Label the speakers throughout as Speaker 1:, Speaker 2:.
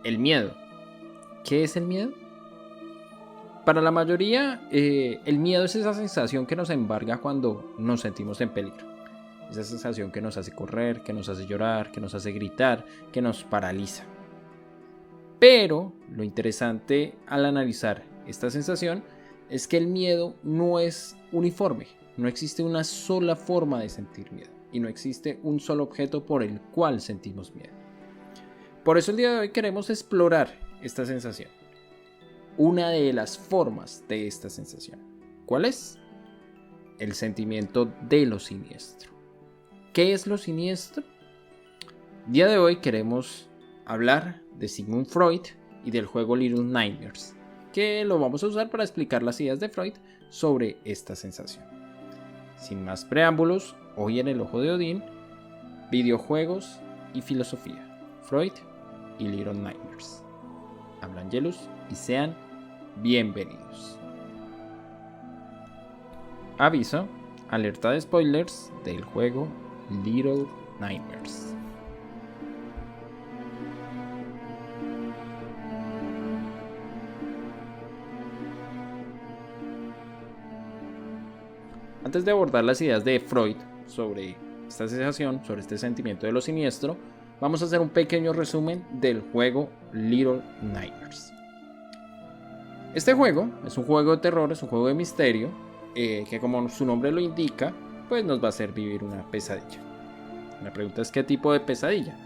Speaker 1: el miedo. ¿Qué es el miedo? Para la mayoría, el miedo es esa sensación que nos embarga cuando nos sentimos en peligro. Esa sensación que nos hace correr, que nos hace llorar, que nos hace gritar, que nos paraliza. Pero lo interesante al analizar esta sensación es que el miedo no es uniforme. No existe una sola forma de sentir miedo y no existe un solo objeto por el cual sentimos miedo. Por eso el día de hoy queremos explorar esta sensación. Una de las formas de esta sensación. ¿Cuál es? El sentimiento de lo siniestro. ¿Qué es lo siniestro? El día de hoy queremos hablar de Sigmund Freud y del juego Little Nightmares, que lo vamos a usar para explicar las ideas de Freud sobre esta sensación. Sin más preámbulos, hoy en El Ojo de Odín, videojuegos y filosofía, Freud y Little Nightmares. Hablan Yelus y sean bienvenidos. Aviso, alerta de spoilers del juego Little Nightmares. Antes de abordar las ideas de Freud sobre esta sensación, sobre este sentimiento de lo siniestro, vamos a hacer un pequeño resumen del juego Little Nightmares. Este juego es un juego de terror, es un juego de misterio, que como su nombre lo indica, pues nos va a hacer vivir una pesadilla. La pregunta es ¿qué tipo de pesadilla?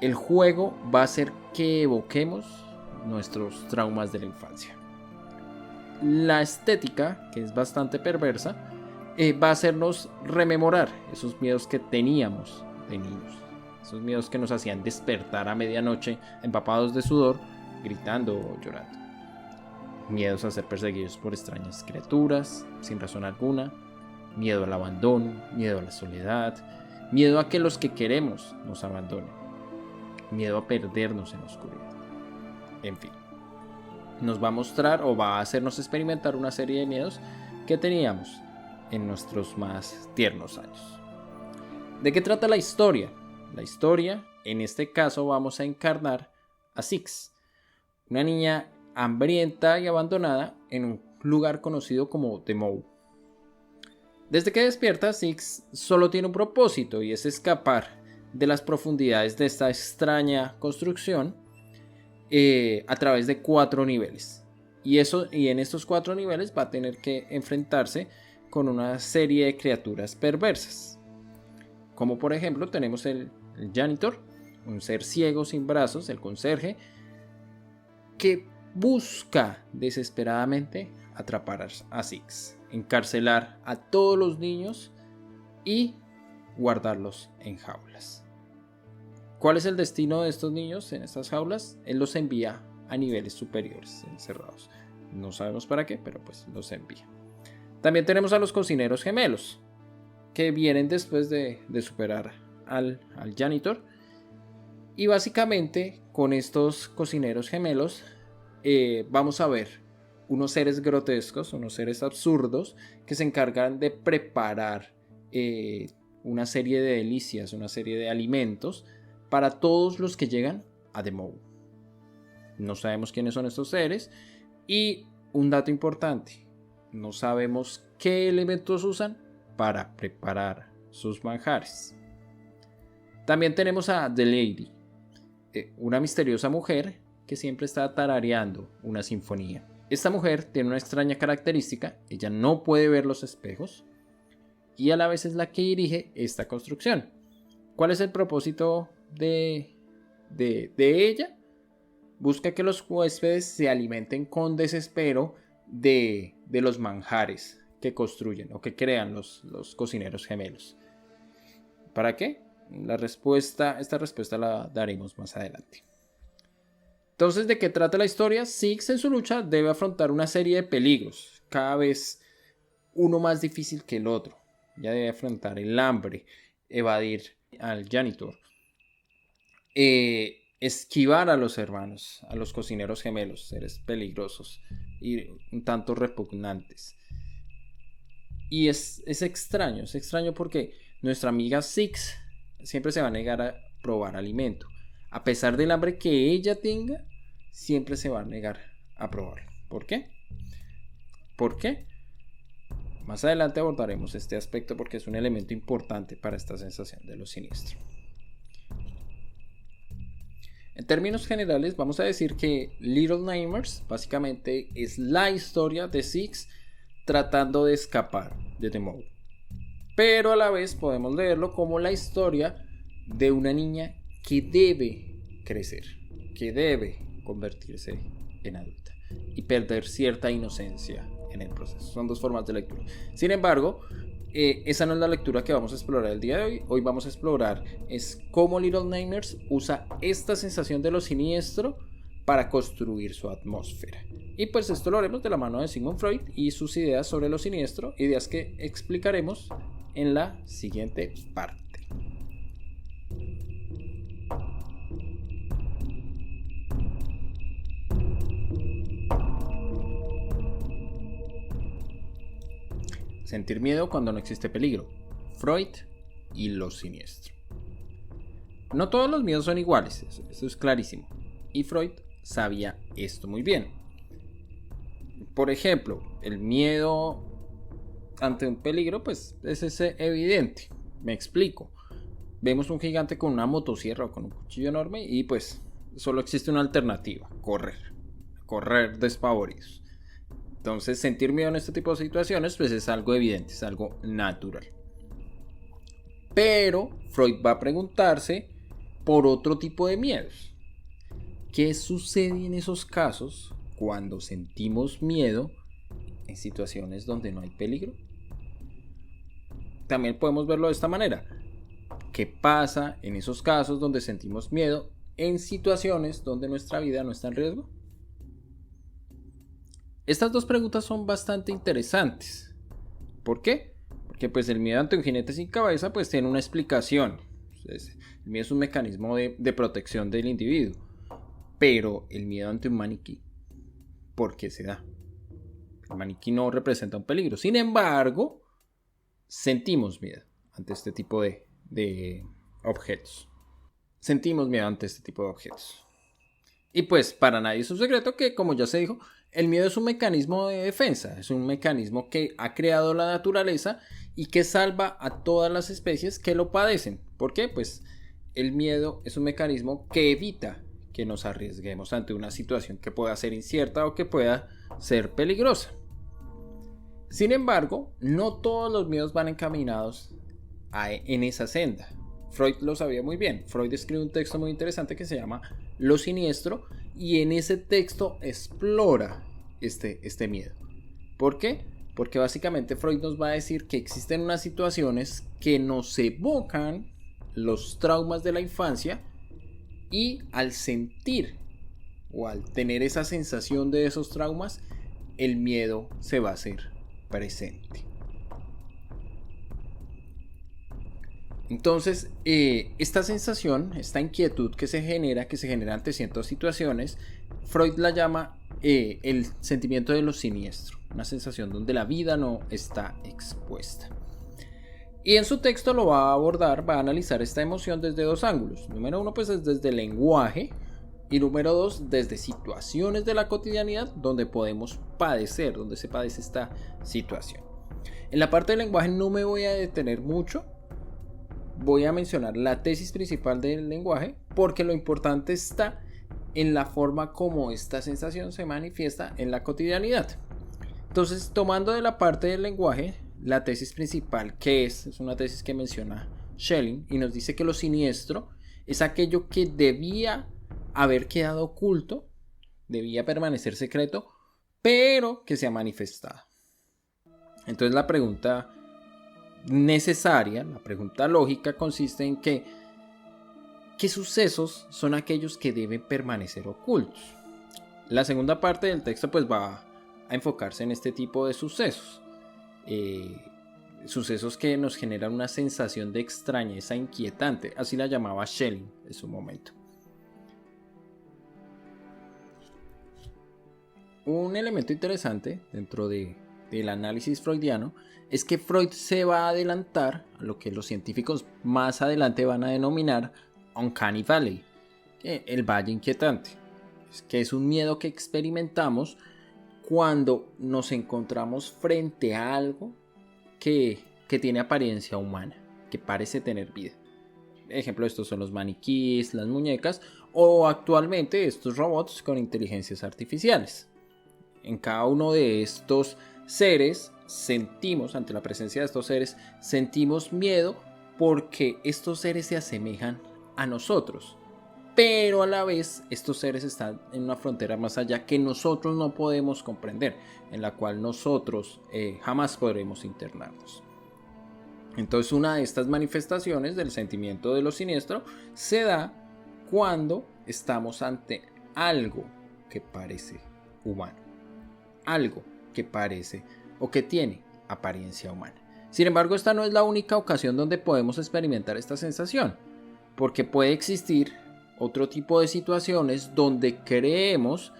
Speaker 1: El juego va a hacer que evoquemos nuestros traumas de la infancia. La estética, que es bastante perversa, va a hacernos rememorar esos miedos que teníamos de niños. Esos miedos que nos hacían despertar a medianoche empapados de sudor, gritando o llorando. Miedos a ser perseguidos por extrañas criaturas, sin razón alguna. Miedo al abandono, miedo a la soledad. Miedo a que los que queremos nos abandonen. Miedo a perdernos en la oscuridad. En fin. Nos va a mostrar o va a hacernos experimentar una serie de miedos que teníamos en nuestros más tiernos años. ¿De qué trata la historia? La historia, en este caso, vamos a encarnar a Six, una niña hambrienta y abandonada en un lugar conocido como The Mow. Desde que despierta, Six solo tiene un propósito y es escapar de las profundidades de esta extraña construcción a través de 4 niveles. Y en estos 4 niveles va a tener que enfrentarse con una serie de criaturas perversas. Como por ejemplo tenemos el janitor, un ser ciego sin brazos, el conserje, que busca desesperadamente atrapar a Six, encarcelar a todos los niños y guardarlos en jaulas. ¿Cuál es el destino de estos niños en estas jaulas? Él los envía a niveles superiores, encerrados. No sabemos para qué, pero pues los envía. También tenemos a los cocineros gemelos, que vienen después de superar al janitor. Y básicamente con estos cocineros gemelos vamos a ver unos seres grotescos, unos seres absurdos, que se encargan de preparar una serie de delicias, una serie de alimentos para todos los que llegan a The Mow. No sabemos quiénes son estos seres y un dato importante, no sabemos qué elementos usan para preparar sus manjares. También tenemos a The Lady, una misteriosa mujer que siempre está tarareando una sinfonía. Esta mujer tiene una extraña característica, ella no puede ver los espejos y a la vez es la que dirige esta construcción. ¿Cuál es el propósito de ella? Busca que los huéspedes se alimenten con desespero de los manjares que construyen o que crean los cocineros gemelos. ¿Para qué? Esta respuesta la daremos más adelante. Entonces, ¿de qué trata la historia? Six en su lucha debe afrontar una serie de peligros, cada vez uno más difícil que el otro. Ya debe afrontar el hambre, evadir al janitor, esquivar a los hermanos, a los cocineros gemelos, seres peligrosos y un tanto repugnantes. Y es extraño porque nuestra amiga Six siempre se va a negar a probar alimento. a pesar del hambre que ella tenga, siempre se va a negar a probarlo. ¿Por qué? ¿Por qué? Más adelante abordaremos este aspecto porque es un elemento importante para esta sensación de lo siniestro. En términos generales, vamos a decir que Little Nightmares básicamente es la historia de Six tratando de escapar de The Mole. Pero a la vez podemos leerlo como la historia de una niña que debe crecer, que debe convertirse en adulta y perder cierta inocencia en el proceso. Son dos formas de lectura. Sin embargo, esa no es la lectura que vamos a explorar el día de hoy. Hoy vamos a explorar es cómo Little Nightmares usa esta sensación de lo siniestro para construir su atmósfera. Y pues esto lo haremos de la mano de Sigmund Freud y sus ideas sobre lo siniestro, ideas que explicaremos en la siguiente parte. Sentir miedo cuando no existe peligro. Freud y lo siniestro. No todos los miedos son iguales, eso es clarísimo. Y Freud sabía esto muy bien. Por ejemplo, el miedo ante un peligro, pues es evidente. Me explico. Vemos un gigante con una motosierra o con un cuchillo enorme y pues solo existe una alternativa: correr despavoridos. Entonces, sentir miedo en este tipo de situaciones pues es algo evidente, es algo natural. Pero Freud va a preguntarse por otro tipo de miedos. ¿Qué sucede en esos casos cuando sentimos miedo en situaciones donde no hay peligro? También podemos verlo de esta manera. ¿Qué pasa en esos casos donde sentimos miedo en situaciones donde nuestra vida no está en riesgo? Estas dos preguntas son bastante interesantes. ¿Por qué? Porque pues el miedo ante un jinete sin cabeza pues tiene una explicación. Entonces, el miedo es un mecanismo de protección del individuo. Pero el miedo ante un maniquí, ¿por qué se da? El maniquí no representa un peligro. Sin embargo, sentimos miedo ante este tipo de objetos. Sentimos miedo ante este tipo de objetos. Y pues para nadie es un secreto que, como ya se dijo, el miedo es un mecanismo de defensa, es un mecanismo que ha creado la naturaleza y que salva a todas las especies que lo padecen. ¿Por qué? Pues el miedo es un mecanismo que evita que nos arriesguemos ante una situación que pueda ser incierta o que pueda ser peligrosa. Sin embargo, no todos los miedos van encaminados en esa senda. Freud lo sabía muy bien. Freud escribe un texto muy interesante que se llama Lo siniestro, y en ese texto explora este miedo. ¿Por qué? Porque básicamente Freud nos va a decir que existen unas situaciones que nos evocan los traumas de la infancia, y al sentir o al tener esa sensación de esos traumas, el miedo se va a hacer presente. Entonces, esta sensación, esta inquietud que se genera ante ciertas situaciones, Freud la llama el sentimiento de lo siniestro, una sensación donde la vida no está expuesta. Y en su texto lo va a abordar, va a analizar esta emoción desde dos ángulos. Número uno, pues es desde el lenguaje, y número dos, desde situaciones de la cotidianidad donde podemos padecer, donde se padece esta situación. En la parte del lenguaje no me voy a detener mucho. Voy a mencionar la tesis principal del lenguaje, porque lo importante está en la forma como esta sensación se manifiesta en la cotidianidad. Entonces, tomando de la parte del lenguaje, la tesis principal, que es una tesis que menciona Schelling, y nos dice que lo siniestro es aquello que debía haber quedado oculto, debía permanecer secreto, pero que se ha manifestado. Entonces la pregunta necesaria, la pregunta lógica consiste en que ¿qué sucesos son aquellos que deben permanecer ocultos? La segunda parte del texto pues va a enfocarse en este tipo de sucesos. Sucesos que nos generan una sensación de extrañeza inquietante, así la llamaba Schelling en su momento. Un elemento interesante dentro del análisis freudiano es que Freud se va a adelantar a lo que los científicos más adelante van a denominar Uncanny Valley. El valle inquietante, que es un miedo que experimentamos cuando nos encontramos frente a algo que tiene apariencia humana, que parece tener vida. Ejemplo, estos son los maniquís, las muñecas o actualmente estos robots con inteligencias artificiales. En cada uno de estos seres sentimos, ante la presencia de estos seres, sentimos miedo porque estos seres se asemejan a nosotros. Pero a la vez estos seres están en una frontera más allá que nosotros no podemos comprender, en la cual nosotros jamás podremos internarnos. Entonces una de estas manifestaciones del sentimiento de lo siniestro se da cuando estamos ante algo que parece humano, algo que parece o que tiene apariencia humana. Sin embargo, esta no es la única ocasión donde podemos experimentar esta sensación, porque puede existir otro tipo de situaciones donde creemos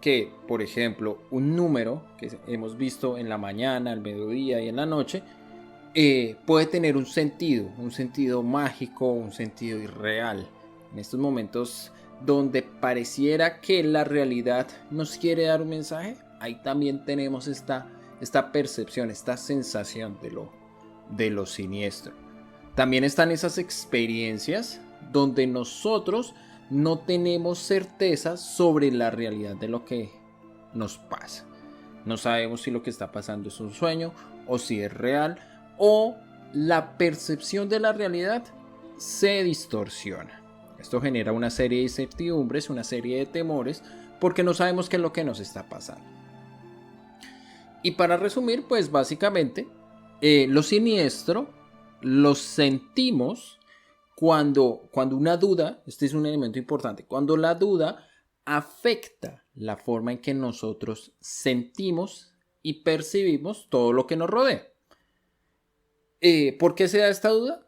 Speaker 1: que, por ejemplo, un número que hemos visto en la mañana, al mediodía y en la noche, puede tener un sentido mágico, un sentido irreal. En estos momentos donde pareciera que la realidad nos quiere dar un mensaje, ahí también tenemos esta percepción, esta sensación de lo siniestro. También están esas experiencias donde nosotros no tenemos certeza sobre la realidad de lo que nos pasa. No sabemos si lo que está pasando es un sueño o si es real, o la percepción de la realidad se distorsiona. Esto genera una serie de incertidumbres, una serie de temores, porque no sabemos qué es lo que nos está pasando. Y para resumir, pues básicamente lo siniestro lo sentimos cuando una duda, este es un elemento importante, cuando la duda afecta la forma en que nosotros sentimos y percibimos todo lo que nos rodea. ¿Por qué se da esta duda?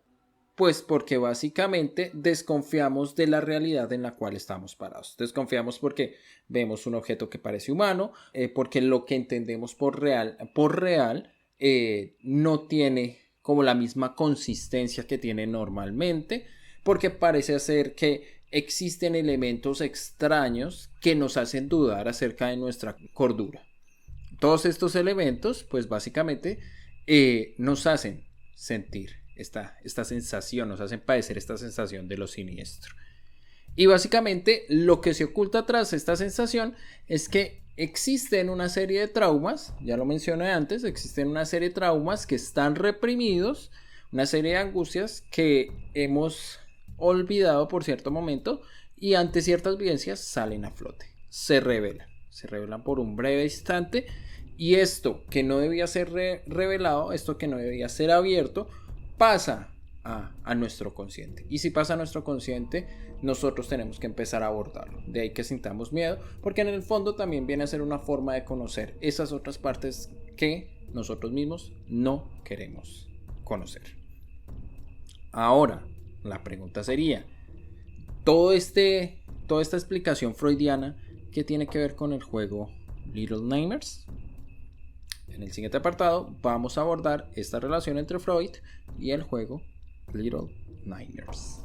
Speaker 1: Pues porque básicamente desconfiamos de la realidad en la cual estamos parados. Desconfiamos porque vemos un objeto que parece humano, porque lo que entendemos por real no tiene como la misma consistencia que tiene normalmente, porque parece ser que existen elementos extraños que nos hacen dudar acerca de nuestra cordura. Todos estos elementos, pues básicamente nos hacen sentir esta sensación, nos hacen padecer esta sensación de lo siniestro. Y básicamente lo que se oculta tras esta sensación es que existen una serie de traumas, ya lo mencioné antes, existen una serie de traumas que están reprimidos, una serie de angustias que hemos olvidado por cierto momento y ante ciertas vivencias salen a flote, se revelan por un breve instante, y esto que no debía ser revelado, esto que no debía ser abierto, pasa a nuestro consciente. Y si pasa a nuestro consciente, nosotros tenemos que empezar a abordarlo. De ahí que sintamos miedo, porque en el fondo también viene a ser una forma de conocer esas otras partes que nosotros mismos no queremos conocer. Ahora, la pregunta sería, toda esta explicación freudiana, ¿qué tiene que ver con el juego Little Nightmares? En el siguiente apartado vamos a abordar esta relación entre Freud y el juego Little Nightmares.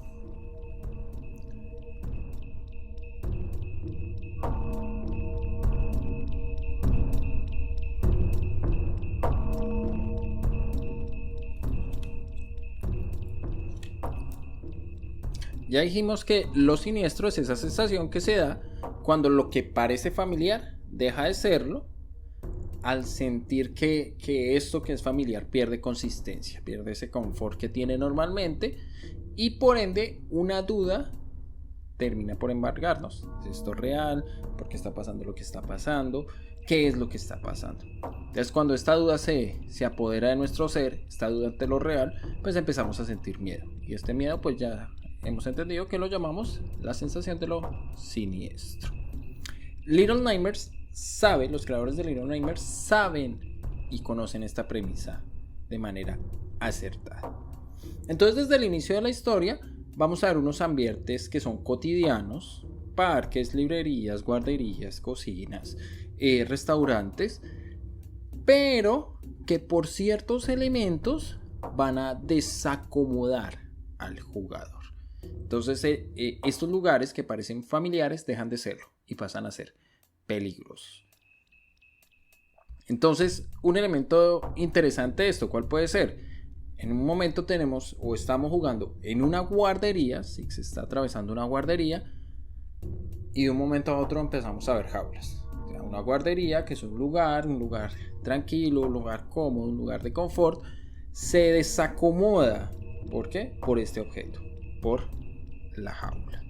Speaker 1: Ya dijimos que lo siniestro es esa sensación que se da cuando lo que parece familiar deja de serlo, al sentir que esto que es familiar pierde consistencia, pierde ese confort que tiene normalmente, y por ende una duda termina por embargarnos. ¿Es esto real? ¿Por qué está pasando lo que está pasando? ¿Qué es lo que está pasando? Entonces cuando esta duda se apodera de nuestro ser, esta duda ante lo real, pues empezamos a sentir miedo, y este miedo pues ya hemos entendido que lo llamamos la sensación de lo siniestro. Little Nightmares los creadores de Little Nightmares saben y conocen esta premisa de manera acertada. Entonces, desde el inicio de la historia vamos a ver unos ambientes que son cotidianos: parques, librerías, guarderías, cocinas, restaurantes, pero que por ciertos elementos van a desacomodar al jugador. Entonces estos lugares que parecen familiares dejan de serlo y pasan a ser peligrosos. Entonces, un elemento interesante de esto, ¿cuál puede ser? En un momento tenemos o estamos jugando en una guardería, si se está atravesando una guardería, y de un momento a otro empezamos a ver jaulas. O sea, una guardería, que es un lugar tranquilo, un lugar cómodo, un lugar de confort, se desacomoda. ¿Por qué? Por este objeto, por la jaula.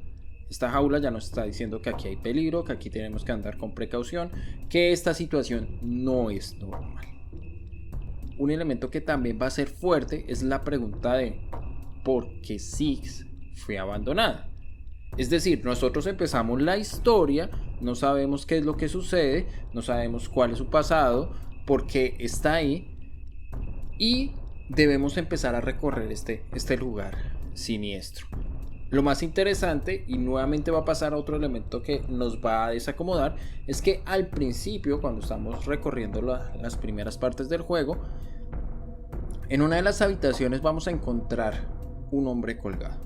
Speaker 1: Esta jaula ya nos está diciendo que aquí hay peligro, que aquí tenemos que andar con precaución, que esta situación no es normal. Un elemento que también va a ser fuerte es la pregunta de ¿por qué Six fue abandonada? Es decir, nosotros empezamos la historia, no sabemos qué es lo que sucede, no sabemos cuál es su pasado, por qué está ahí, y debemos empezar a recorrer este lugar siniestro. Lo más interesante, y nuevamente va a pasar a otro elemento que nos va a desacomodar, es que al principio, cuando estamos recorriendo las primeras partes del juego, en una de las habitaciones vamos a encontrar un hombre colgado.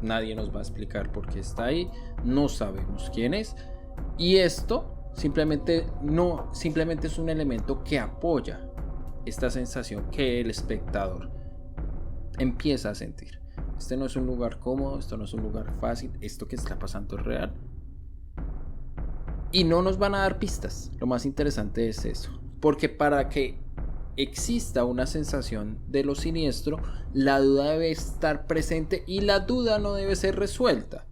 Speaker 1: Nadie nos va a explicar por qué está ahí, no sabemos quién es, y esto simplemente es un elemento que apoya esta sensación que el espectador empieza a sentir. Este no es un lugar cómodo, esto no es un lugar fácil, esto que está pasando es real. Y no nos van a dar pistas. Lo más interesante es eso. Porque para que exista una sensación de lo siniestro, la duda debe estar presente y la duda no debe ser resuelta.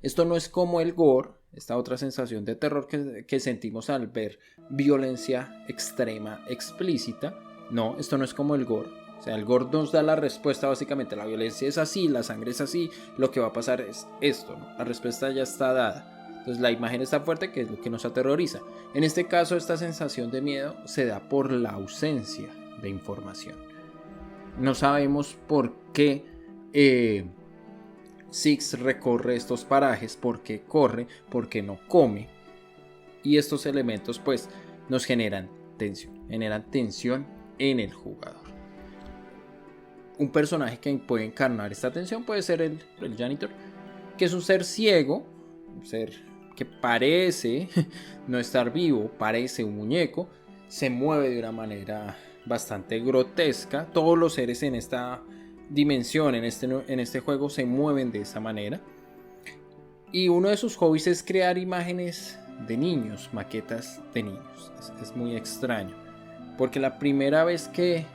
Speaker 1: Esto no es como el gore, esta otra sensación de terror que sentimos al ver violencia extrema, explícita. No, esto no es como el gore. O sea, el gore nos da la respuesta básicamente. La violencia es así, la sangre es así, lo que va a pasar es esto, ¿no? La respuesta ya está dada. Entonces la imagen está fuerte, que es lo que nos aterroriza. En este caso, esta sensación de miedo se da por la ausencia de información. No sabemos por qué Six recorre estos parajes, por qué corre, por qué no come. Y estos elementos pues nos generan tensión en el jugador. Un personaje que puede encarnar esta tensión puede ser el janitor, que es un ser ciego, un ser que parece no estar vivo, parece un muñeco, se mueve de una manera bastante grotesca. Todos los seres en esta dimensión, en este juego, se mueven de esa manera. Y uno de sus hobbies es crear imágenes de niños, maquetas de niños. Es muy extraño, porque la primera vez que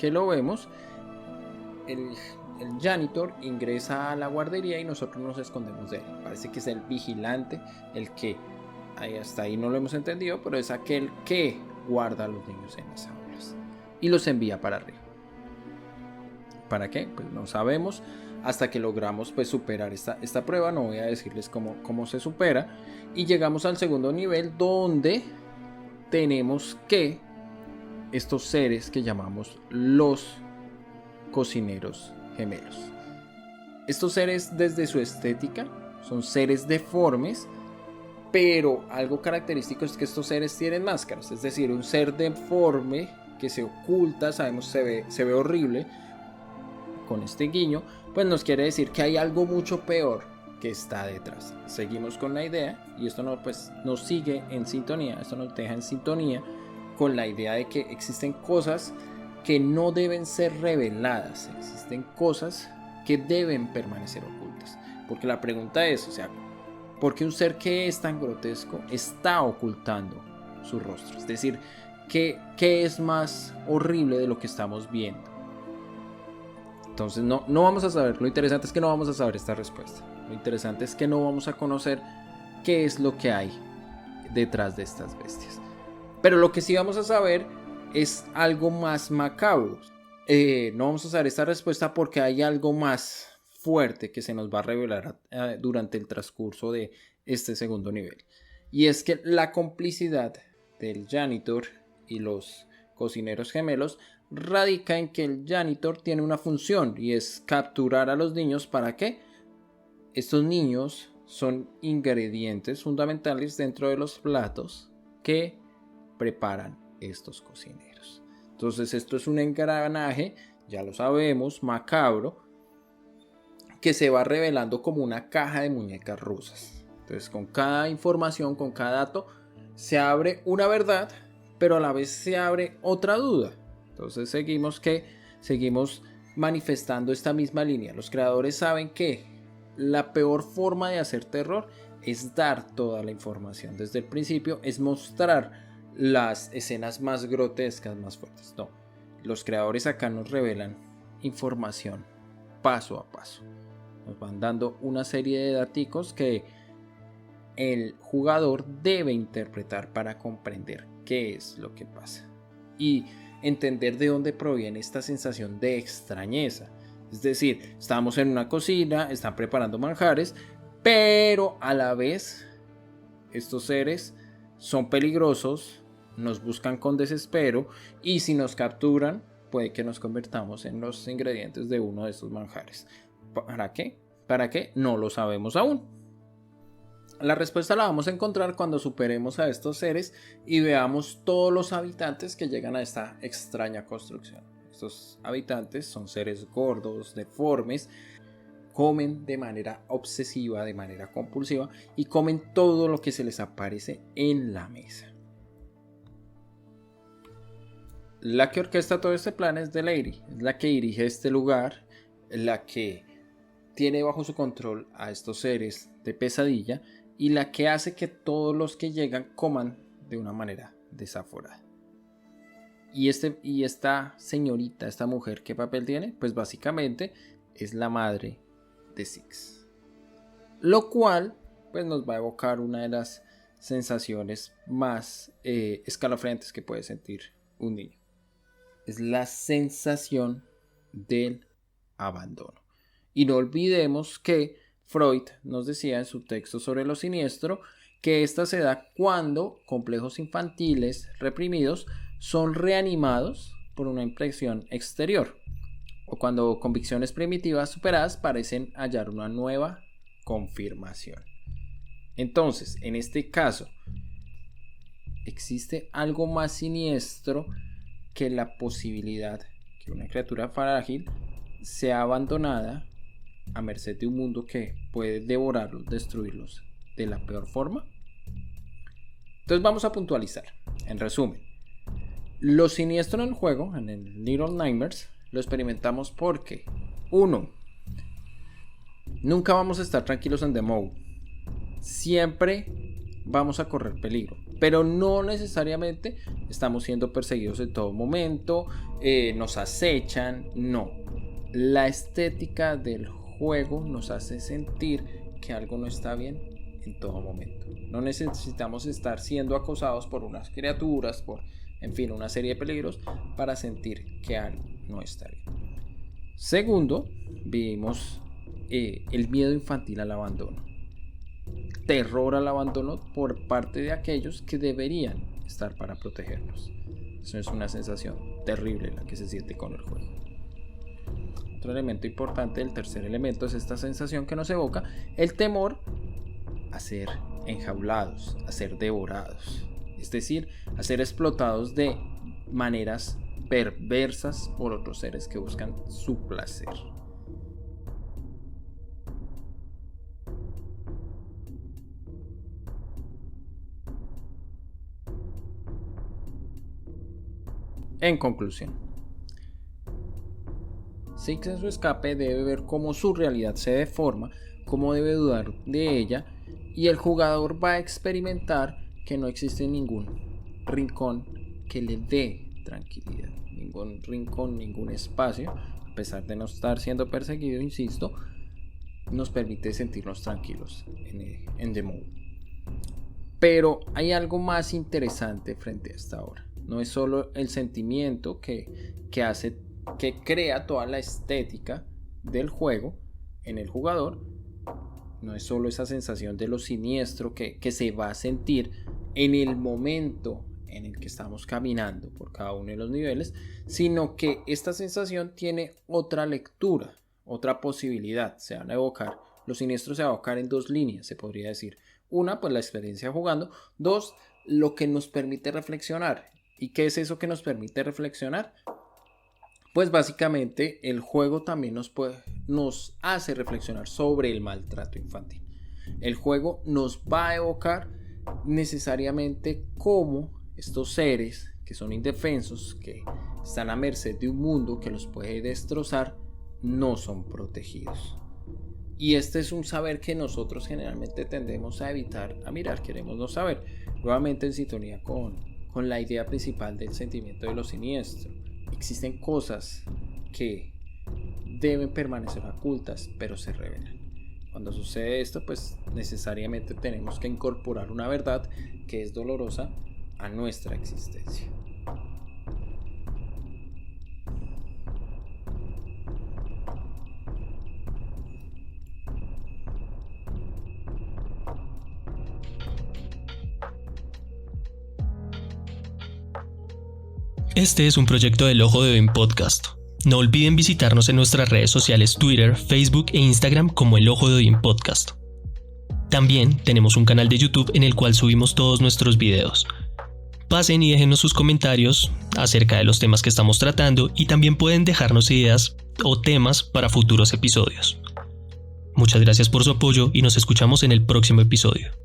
Speaker 1: lo vemos, el janitor ingresa a la guardería y nosotros nos escondemos de él. Parece que es el vigilante, el que hasta ahí no lo hemos entendido, pero es aquel que guarda a los niños en las aulas y los envía para arriba. ¿Para qué? Pues no sabemos, hasta que logramos pues superar esta prueba. No voy a decirles cómo se supera, y llegamos al segundo nivel, donde tenemos que estos seres que llamamos los cocineros gemelos. Estos seres, desde su estética, son seres deformes, pero algo característico es que estos seres tienen máscaras. Es decir, un ser deforme que se oculta, sabemos se ve horrible, con este guiño, pues nos quiere decir que hay algo mucho peor que está detrás. Seguimos con la idea, y esto nos sigue en sintonía, esto nos deja en sintonía con la idea de que existen cosas que no deben ser reveladas, existen cosas que deben permanecer ocultas. Porque la pregunta es, o sea, ¿por qué un ser que es tan grotesco está ocultando su rostro? Es decir, ¿qué es más horrible de lo que estamos viendo? Entonces no vamos a saber. Lo interesante es que no vamos a saber esta respuesta. Lo interesante es que no vamos a conocer qué es lo que hay detrás de estas bestias. Pero lo que sí vamos a saber es algo más macabro. No vamos a saber esta respuesta porque hay algo más fuerte que se nos va a revelar durante el transcurso de este segundo nivel. Y es que la complicidad del janitor y los cocineros gemelos radica en que el janitor tiene una función, y es capturar a los niños. ¿Para qué? Estos niños son ingredientes fundamentales dentro de los platos que preparan estos cocineros. Entonces esto es un engranaje, ya lo sabemos, macabro, que se va revelando como una caja de muñecas rusas. Entonces, con cada información, con cada dato, se abre una verdad, pero a la vez se abre otra duda. Entonces seguimos manifestando esta misma línea. Los creadores saben que la peor forma de hacer terror es dar toda la información desde el principio, es mostrar las escenas más grotescas, más fuertes. No, los creadores acá nos revelan información paso a paso. Nos van dando una serie de daticos que el jugador debe interpretar para comprender qué es lo que pasa y entender de dónde proviene esta sensación de extrañeza. Es decir, estamos en una cocina, están preparando manjares, pero a la vez estos seres son peligrosos, nos buscan con desespero y si nos capturan puede que nos convertamos en los ingredientes de uno de estos manjares. ¿Para qué? ¿Para qué? No lo sabemos aún. La respuesta la vamos a encontrar cuando superemos a estos seres y veamos todos los habitantes que llegan a esta extraña construcción. Estos habitantes son seres gordos, deformes, comen de manera obsesiva, de manera compulsiva y comen todo lo que se les aparece en la mesa. La que orquesta todo este plan es The Lady, es la que dirige este lugar, la que tiene bajo su control a estos seres de pesadilla y la que hace que todos los que llegan coman de una manera desaforada. Y esta señorita, esta mujer, ¿qué papel tiene? Pues básicamente es la madre de Six. Lo cual pues nos va a evocar una de las sensaciones más escalofriantes que puede sentir un niño. Es la sensación del abandono. Y no olvidemos que Freud nos decía en su texto sobre lo siniestro que esta se da cuando complejos infantiles reprimidos son reanimados por una impresión exterior o cuando convicciones primitivas superadas parecen hallar una nueva confirmación. Entonces, en este caso, existe algo más siniestro que la posibilidad que una criatura frágil sea abandonada a merced de un mundo que puede devorarlos, destruirlos de la peor forma. Entonces vamos a puntualizar. En resumen, lo siniestro en el juego, en el Little Nightmares, lo experimentamos porque 1. Nunca vamos a estar tranquilos en The Mode. Siempre vamos a correr peligro, pero no necesariamente estamos siendo perseguidos en todo momento, nos acechan, no. La estética del juego nos hace sentir que algo no está bien en todo momento. No necesitamos estar siendo acosados por unas criaturas, por, en fin, una serie de peligros para sentir que algo no está bien. Segundo, vivimos el miedo infantil al abandono. Terror al abandono por parte de aquellos que deberían estar para protegernos. Eso es una sensación terrible la que se siente con el juego. Otro elemento importante, el tercer elemento, es esta sensación que nos evoca el temor a ser enjaulados, a ser devorados, es decir, a ser explotados de maneras perversas por otros seres que buscan su placer. En conclusión, Six en su escape debe ver cómo su realidad se deforma, cómo debe dudar de ella, y el jugador va a experimentar que no existe ningún rincón que le dé tranquilidad, ningún rincón, ningún espacio, a pesar de no estar siendo perseguido, insisto, nos permite sentirnos tranquilos en The Mode. Pero hay algo más interesante frente a esta obra. No es solo el sentimiento que crea toda la estética del juego en el jugador. No es solo esa sensación de lo siniestro que se va a sentir en el momento en el que estamos caminando por cada uno de los niveles, sino que esta sensación tiene otra lectura, otra posibilidad. Se van a evocar, lo siniestro se va a evocar en dos líneas, se podría decir. Una, pues la experiencia jugando. Dos, lo que nos permite reflexionar. ¿Y qué es eso que nos permite reflexionar? Pues básicamente el juego también nos puede nos hace reflexionar sobre el maltrato infantil. El juego nos va a evocar necesariamente cómo estos seres que son indefensos, que están a merced de un mundo que los puede destrozar, no son protegidos. Y este es un saber que nosotros generalmente tendemos a evitar, a mirar, queremos no saber. Nuevamente en sintonía con la idea principal del sentimiento de lo siniestro. Existen cosas que deben permanecer ocultas, pero se revelan. Cuando sucede esto, pues necesariamente tenemos que incorporar una verdad que es dolorosa a nuestra existencia.
Speaker 2: Este es un proyecto del Ojo de Odín Podcast. No olviden visitarnos en nuestras redes sociales Twitter, Facebook e Instagram como El Ojo de Odín Podcast. También tenemos un canal de YouTube en el cual subimos todos nuestros videos. Pasen y déjenos sus comentarios acerca de los temas que estamos tratando y también pueden dejarnos ideas o temas para futuros episodios. Muchas gracias por su apoyo y nos escuchamos en el próximo episodio.